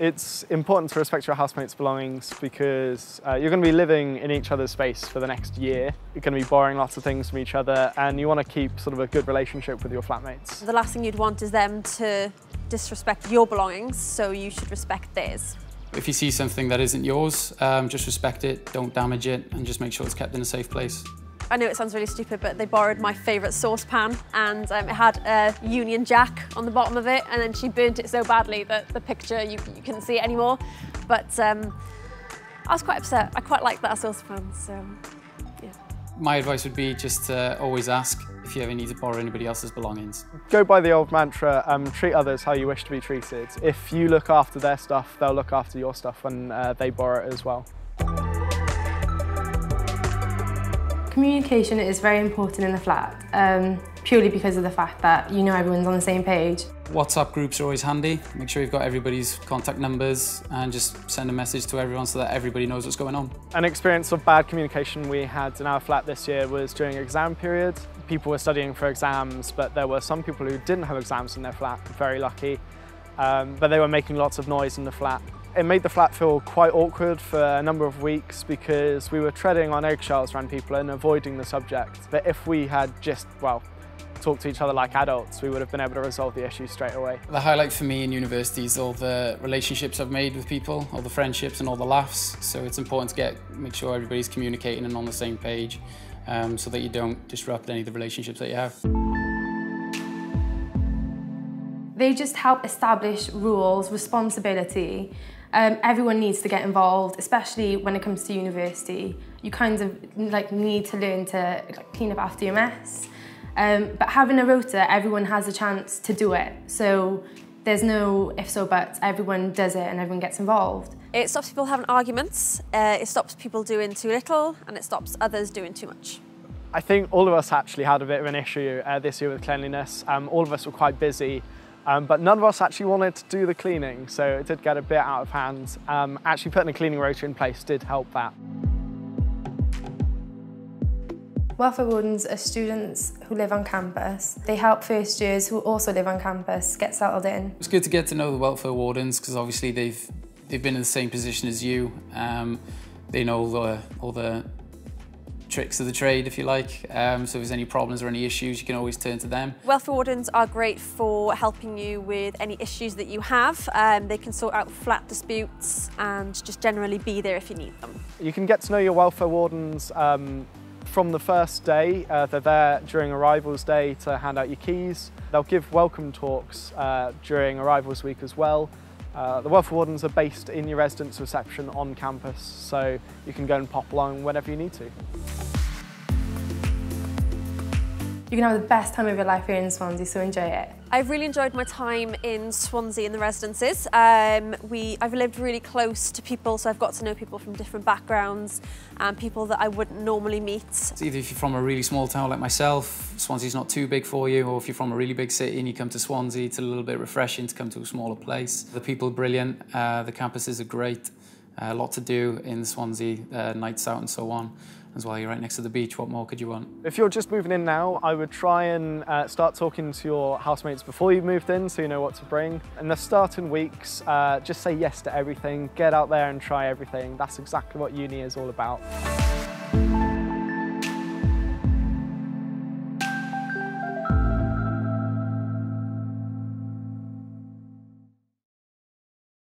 It's important to respect your housemates' belongings because you're going to be living in each other's space for the next year. You're going to be borrowing lots of things from each other and you want to keep sort of a good relationship with your flatmates. The last thing you'd want is them to disrespect your belongings, so you should respect theirs. If you see something that isn't yours, just respect it, don't damage it, and just make sure it's kept in a safe place. I know it sounds really stupid, but they borrowed my favourite saucepan and it had a Union Jack on the bottom of it, and then she burnt it so badly that the picture, you couldn't see it anymore. But I was quite upset. I quite liked that saucepan, so yeah. My advice would be just to always ask if you ever need to borrow anybody else's belongings. Go by the old mantra, treat others how you wish to be treated. If you look after their stuff, they'll look after your stuff when they borrow it as well. Communication is very important in the flat, purely because of the fact that you know everyone's on the same page. WhatsApp groups are always handy. Make sure you've got everybody's contact numbers and just send a message to everyone so that everybody knows what's going on. An experience of bad communication we had in our flat this year was during exam period. People were studying for exams, but there were some people who didn't have exams in their flat, very lucky, but they were making lots of noise in the flat. It made the flat feel quite awkward for a number of weeks because we were treading on eggshells around people and avoiding the subject. But if we had just, well, talked to each other like adults, we would have been able to resolve the issue straight away. The highlight for me in university is all the relationships I've made with people, all the friendships and all the laughs. So it's important to make sure everybody's communicating and on the same page so that you don't disrupt any of the relationships that you have. They just help establish rules, responsibility. Everyone needs to get involved, especially when it comes to university. You kind of need to learn to clean up after your mess. But having a rota, everyone has a chance to do it. So there's no ifs or buts, everyone does it and everyone gets involved. It stops people having arguments, it stops people doing too little, and it stops others doing too much. I think all of us actually had a bit of an issue this year with cleanliness. All of us were quite busy. But none of us actually wanted to do the cleaning, so it did get a bit out of hand. Actually putting a cleaning rota in place did help that. Welfare wardens are students who live on campus. They help first years who also live on campus get settled in. It's good to get to know the welfare wardens because obviously they've been in the same position as you. They know all the tricks of the trade, if you like, so if there's any problems or any issues, you can always turn to them. Welfare wardens are great for helping you with any issues that you have. They can sort out flat disputes and just generally be there if you need them. You can get to know your welfare wardens from the first day. They're there during arrivals day to hand out your keys. They'll give welcome talks during arrivals week as well. The welfare wardens are based in your residence reception on campus, so you can go and pop along whenever you need to. You can have the best time of your life here in Swansea, so enjoy it. I've really enjoyed my time in Swansea in the residences. I've lived really close to people, so I've got to know people from different backgrounds and people that I wouldn't normally meet. It's either if you're from a really small town like myself, Swansea's not too big for you, or if you're from a really big city and you come to Swansea, it's a little bit refreshing to come to a smaller place. The people are brilliant, the campuses are great, a lot to do in Swansea, nights out and so on. As well, you're right next to the beach, what more could you want? If you're just moving in now, I would try and start talking to your housemates before you moved in so you know what to bring. In the starting weeks, just say yes to everything, get out there and try everything. That's exactly what uni is all about.